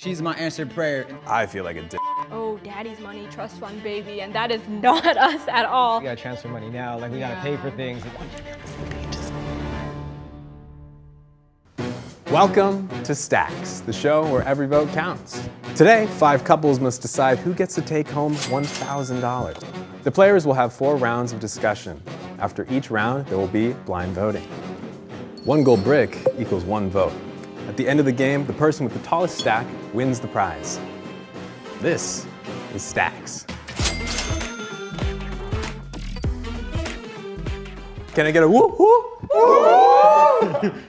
She's my answered prayer. I feel like a dick. Oh, daddy's money, trust fund baby, and that is not us at all. We gotta transfer money now, like we gotta pay for things. Welcome to Stacks, the show where every vote counts. Today, 5 couples must decide who gets to take home $1,000. The players will have 4 rounds of discussion. After each round, there will be blind voting. 1 gold brick equals 1 vote. At the end of the game, the person with the tallest stack wins the prize. This is Stacks. Can I get a woo woo?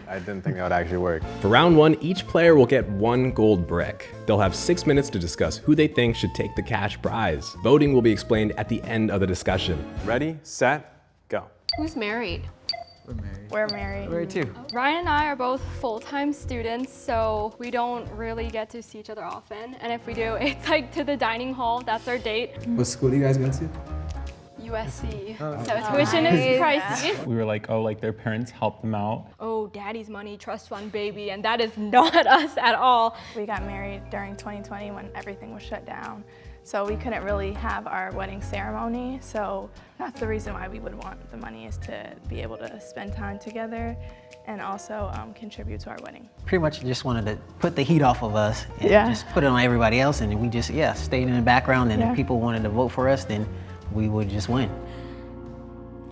I didn't think that would actually work. For round 1, each player will get 1 gold brick. They'll have 6 minutes to discuss who they think should take the cash prize. Voting will be explained at the end of the discussion. Ready, set, go. Who's married? We're married. Married too. Ryan and I are both full-time students, so we don't really get to see each other often. And if we do, it's like to the dining hall. That's our date. What school do you guys go to? USC. So tuition is pricey. We were like, oh, like their parents helped them out. Oh, daddy's money, trust fund baby, and that is not us at all. We got married during 2020 when everything was shut down. So we couldn't really have our wedding ceremony. So that's the reason why we would want the money, is to be able to spend time together and also contribute to our wedding. Pretty much just wanted to put the heat off of us and Yeah. just put it on everybody else, and we just, stayed in the background, and if people wanted to vote for us, then we would just win.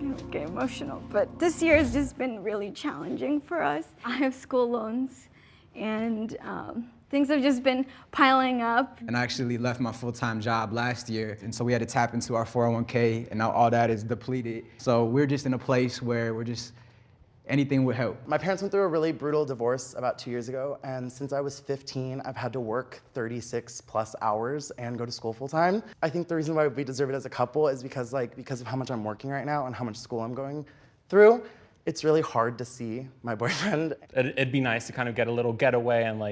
I don't get emotional, but this year has just been really challenging for us. I have school loans, and things have just been piling up. And I actually left my full-time job last year, and so we had to tap into our 401k, and now all that is depleted. So we're just in a place where anything would help. My parents went through a really brutal divorce about 2 years ago, and since I was 15, I've had to work 36 plus hours and go to school full time. I think the reason why we deserve it as a couple is because of how much I'm working right now and how much school I'm going through. It's really hard to see my boyfriend. It'd be nice to kind of get a little getaway and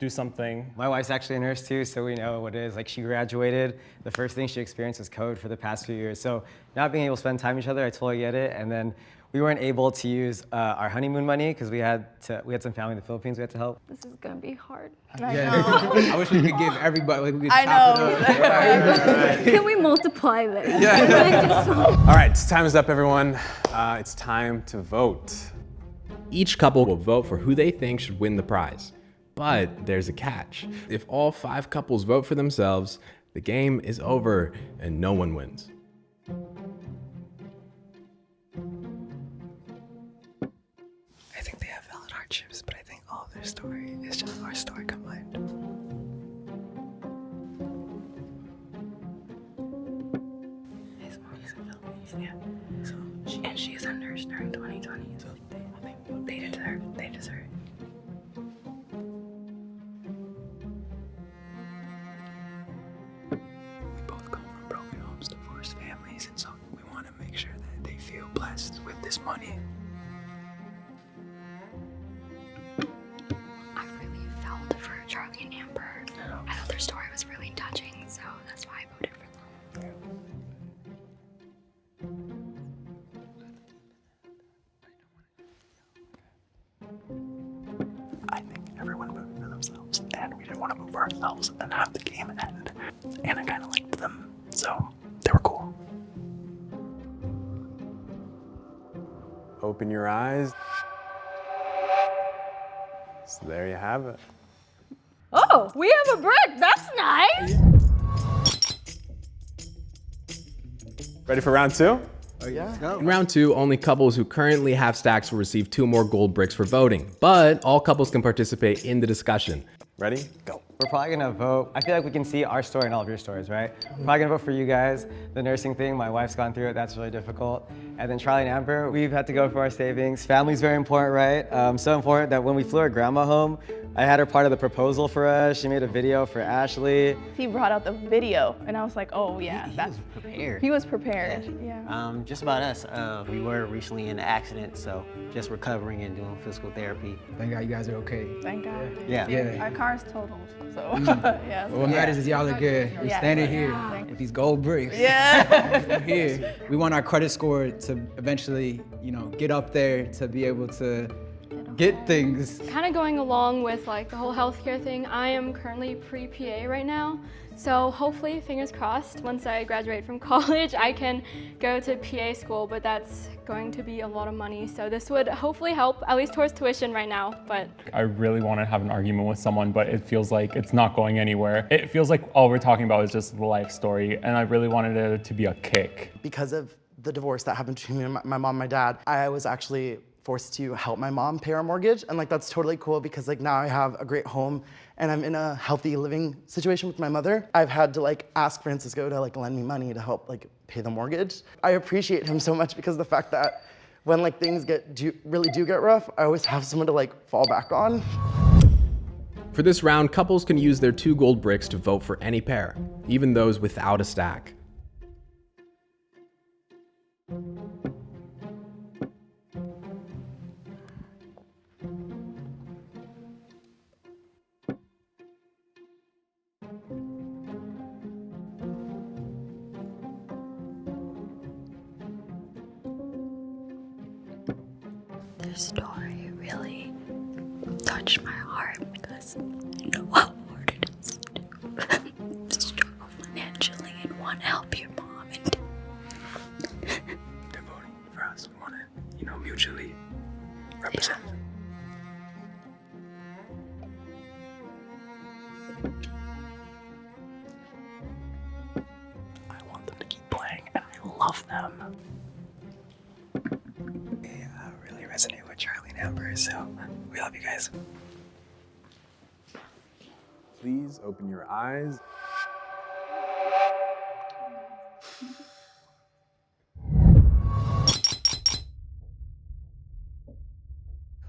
do something. My wife's actually a nurse too, so we know what it is. Like, she graduated, the first thing she experienced was code for the past few years. So not being able to spend time with each other, I totally get it. And then we weren't able to use our honeymoon money because we had some family in the Philippines we had to help. This is gonna be hard. I wish we could give everybody, we could I chop know. it up. Can we multiply this? All right, time is up, everyone. It's time to vote. Each couple will vote for who they think should win the prize. But there's a catch. If all 5 couples vote for themselves, the game is over and no one wins. I think they have valid hardships, but I think all of their story is just our story combined. His mom is in the Philippines, and she is a nurse during 2020, so they deserve it. They deserve it. We both come from broken homes, divorced families, and so we want to make sure that they feel blessed with this money. I really felt for Charlie and Amber. I thought their story was really touching, so that's why I voted for them. I think everyone voted for themselves, and we didn't want to move ourselves and have the game end. And I kind of liked them, so they were cool. Open your eyes. So there you have it. Oh, we have a brick. That's nice. Ready for round 2? Oh yeah? In round 2, only couples who currently have stacks will receive 2 more gold bricks for voting, but all couples can participate in the discussion. Ready? Go. We're probably gonna vote. I feel like we can see our story in all of your stories, right? We're probably gonna vote for you guys. The nursing thing, my wife's gone through it, that's really difficult. And then Charlie and Amber, we've had to go for our savings. Family's very important, right? So important that when we flew our grandma home, I had her part of the proposal for us. She made a video for Ashley. He brought out the video, and I was like, oh yeah, He was prepared. He was prepared, yeah. Just about us. We were recently in an accident, so just recovering and doing physical therapy. Thank God you guys are okay. Thank God. Yeah. Our car's totaled, so yeah. What matters is y'all are good. We're standing here with these gold bricks. Yeah. We're here. We want our credit score to eventually, get up there to be able to get things. Kind of going along with like the whole healthcare thing, I am currently pre-PA right now. So hopefully, fingers crossed, once I graduate from college, I can go to PA school, but that's going to be a lot of money. So this would hopefully help, at least towards tuition right now, but. I really want to have an argument with someone, but it feels like it's not going anywhere. It feels like all we're talking about is just the life story, and I really wanted it to be a kick. Because of the divorce that happened between me and my mom and my dad, I was actually forced to help my mom pay our mortgage, and like that's totally cool because like now I have a great home and I'm in a healthy living situation with my mother. I've had to like ask Francisco to like lend me money to help like pay the mortgage. I appreciate him so much because of the fact that when like things really do get rough, I always have someone to like fall back on. For this round, couples can use their 2 gold bricks to vote for any pair, even those without a stack. This story really touched my heart because you know how hard it is to struggle financially and want to help your mom. And they're voting for us. We want to, you know, mutually represent. I want them to keep playing, and I love them. Resonate with Charlie and Amber, so we love you guys. Please open your eyes.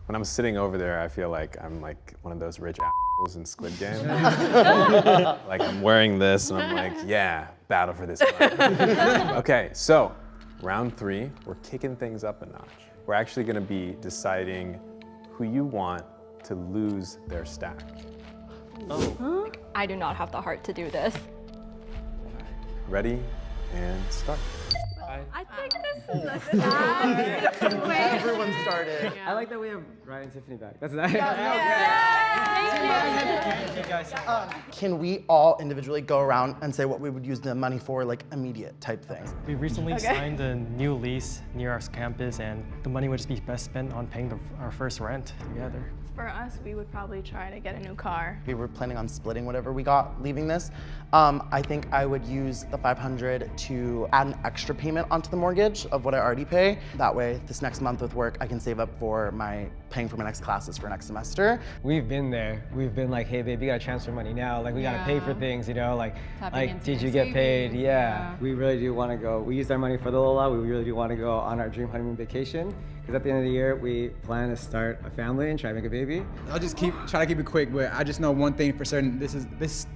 When I'm sitting over there, I feel like I'm like one of those rich assholes in Squid Game. Like I'm wearing this and I'm like, yeah, battle for this money. Okay, so round 3, we're kicking things up a notch. We're actually gonna be deciding who you want to lose their stack. Oh. I do not have the heart to do this. Ready, and start. I think this is a sad way. Everyone started. I like that we have Ryan and Tiffany back. That's nice. Can we all individually go around and say what we would use the money for, like immediate type things? We recently signed a new lease near our campus, and the money would just be best spent on paying our first rent together. For us, we would probably try to get a new car. We were planning on splitting whatever we got leaving this. I think I would use the $500 to add an extra payment onto the mortgage of what I already pay. That way, this next month with work, I can save up for paying for my next classes for next semester. We've been there. We've been like, hey babe, you gotta transfer money now. Like we gotta pay for things, you know, like did you get paid? Yeah. We really do wanna go. We used our money for the Lola. We really do wanna go on our dream honeymoon vacation. Because at the end of the year, we plan to start a family and try to make a baby. I'll just try to keep it quick, but I just know one thing for certain.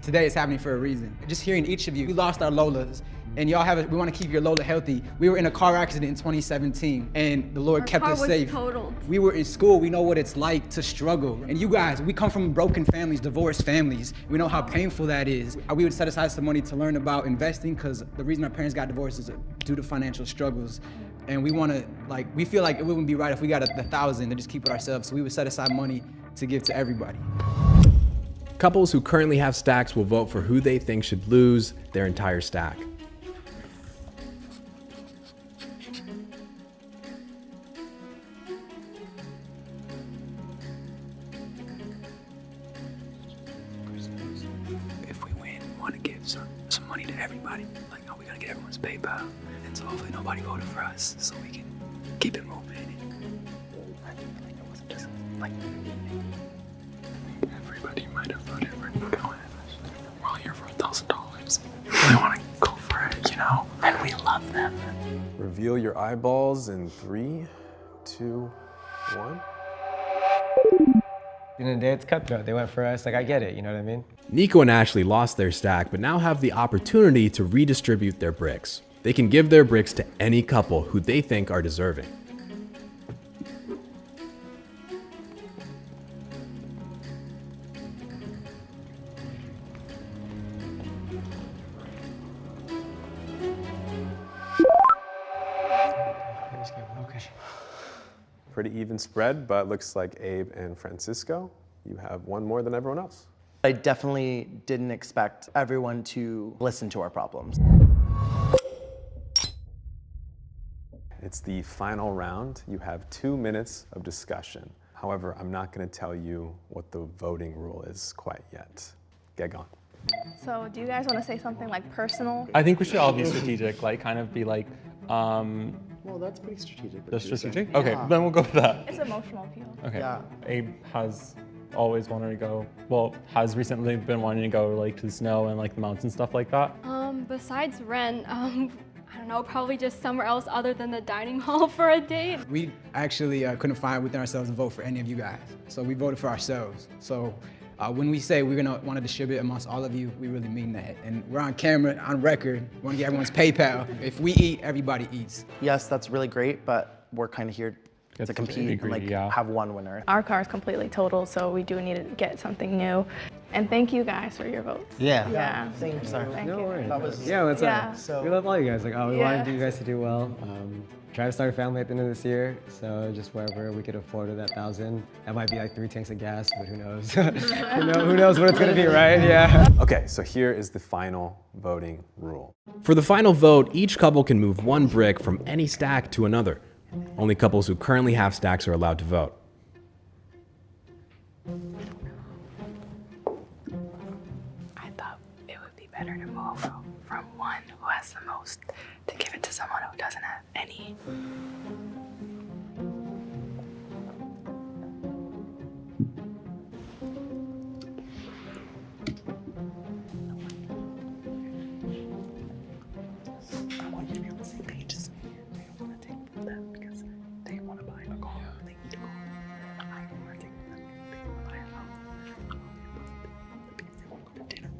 Today is happening for a reason. Just hearing each of you, we lost our Lolas, and we want to keep your Lola healthy. We were in a car accident in 2017, and the Lord kept us safe. Totaled. We were in school. We know what it's like to struggle. And you guys, we come from broken families, divorced families. We know how painful that is. We would set aside some money to learn about investing, because the reason our parents got divorced is due to financial struggles. And we want to, we feel like it wouldn't be right if we got the 1,000 to just keep it ourselves. So we would set aside money to give to everybody. Couples who currently have stacks will vote for who they think should lose their entire stack. If we win, we want to give some money to everybody. Like, we gotta get everyone's PayPal. And so hopefully nobody voted for us, so we can keep it moving. It wasn't just like everybody might have voted for Niko. We're all here for $1,000. We really want to go for it, you know? And we love them. Reveal your eyeballs in 3, 2, 1. In the day, it's cutthroat. They went for us. Like, I get it. You know what I mean? Niko and Ashley lost their stack, but now have the opportunity to redistribute their bricks. They can give their bricks to any couple who they think are deserving. Pretty even spread, but looks like Abe and Francisco, you have one more than everyone else. I definitely didn't expect everyone to listen to our problems. It's the final round. You have 2 minutes of discussion. However, I'm not going to tell you what the voting rule is quite yet. Get going. So do you guys want to say something like personal? I think we should all be strategic, like kind of be like, Well, that's pretty strategic. that's strategic? Okay, then we'll go with that. It's emotional appeal. Okay. Yeah. Abe has always wanted to go, well, has recently been wanting to go like to the snow and like the mountains and stuff like that. Besides rent, I don't know, probably just somewhere else other than the dining hall for a date. We actually couldn't find within ourselves to vote for any of you guys. So we voted for ourselves. So when we say we're gonna want to distribute amongst all of you, we really mean that. And we're on camera, on record, we want to get everyone's PayPal. If we eat, everybody eats. Yes, that's really great, but we're kind of here to compete and like have one winner. Our car is completely totaled, so we do need to get something new. And thank you guys for your votes. Yeah. Thank you. Thank No you. worries. That was Yeah, what's Yeah. up? We love all you guys. Like, we Yeah. wanted you guys to do well. Try to start a family at the end of this year. So just wherever we could afford it, that 1,000. That might be like 3 tanks of gas, but who knows? Who knows what it's gonna be, right? Yeah. Okay, so here is the final voting rule. For the final vote, each couple can move one brick from any stack to another. Only couples who currently have stacks are allowed to vote. I thought it would be better to move from one who has the most to give it to someone who doesn't have any. I want you to be on the same page as me. They want to take them because they want to buy a car. They need a car. I want to take them because they want to buy a house. Because they want to go to dinner.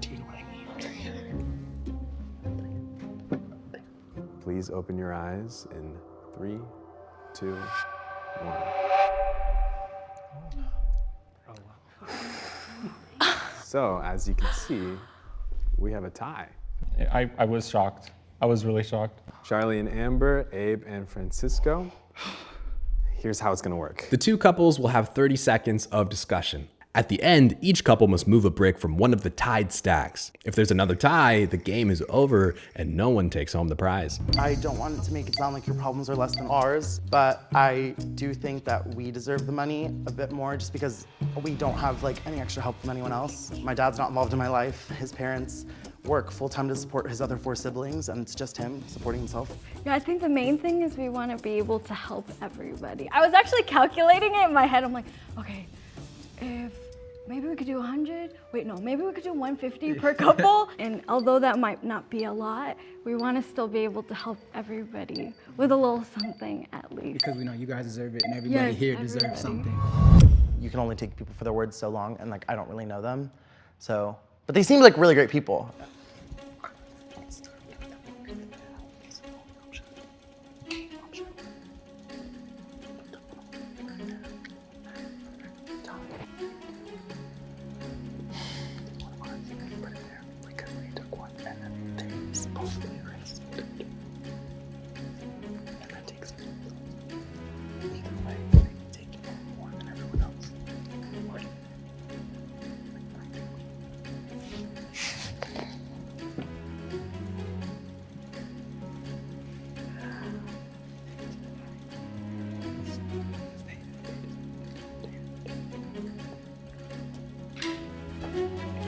Do you know what I mean? Please open your eyes in 3, 2, 1. So, as you can see, we have a tie. I was shocked. I was really shocked. Charlie and Amber, Abe and Francisco. Here's how it's gonna work. The two couples will have 30 seconds of discussion. At the end, each couple must move a brick from one of the tied stacks. If there's another tie, the game is over and no one takes home the prize. I don't want it to make it sound like your problems are less than ours, but I do think that we deserve the money a bit more just because we don't have like any extra help from anyone else. My dad's not involved in my life. His parents work full-time to support his other 4 siblings, and it's just him supporting himself. Yeah, I think the main thing is we want to be able to help everybody. I was actually calculating it in my head. I'm like, okay, if maybe we could do 100. Wait, no, maybe we could do 150 per couple. And although that might not be a lot, we want to still be able to help everybody with a little something at least. Because we know you guys deserve it and everybody here deserves something. You can only take people for their words so long, and like I don't really know them, so. But they seem like really great people.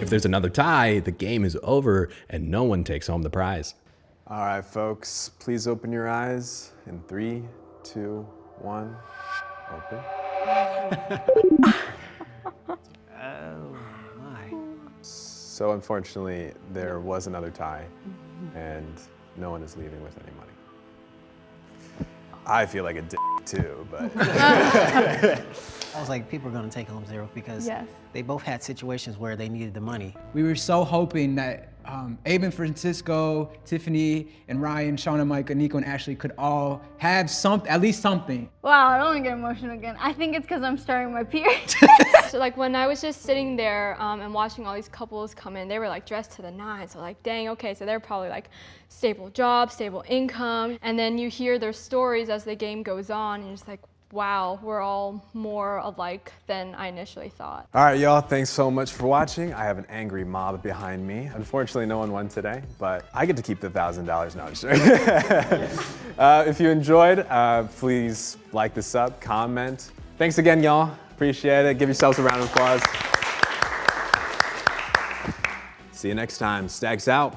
If there's another tie, the game is over and no one takes home the prize. All right, folks, please open your eyes in 3, 2, 1, open. Oh my. So unfortunately, there was another tie, and no one is leaving with any money. I feel like a dick too, but. I was like, people are gonna take home 0 because they both had situations where they needed the money. We were so hoping that Abe and Francisco, Tiffany and Ryan, Shaun and Mycah, Niko and Ashley could all have at least something. Wow, I don't want to get emotional again. I think it's because I'm starting my period. So like when I was just sitting there and watching all these couples come in, they were like dressed to the nines. So like, dang, okay, so they're probably like stable job, stable income. And then you hear their stories as the game goes on and you're just like, wow, we're all more alike than I initially thought. All right, y'all, thanks so much for watching. I have an angry mob behind me. Unfortunately, no one won today, but I get to keep the $1,000. No, I'm just joking. If you enjoyed, please like the sub, comment. Thanks again, y'all. Appreciate it. Give yourselves a round of applause. See you next time. Stags out.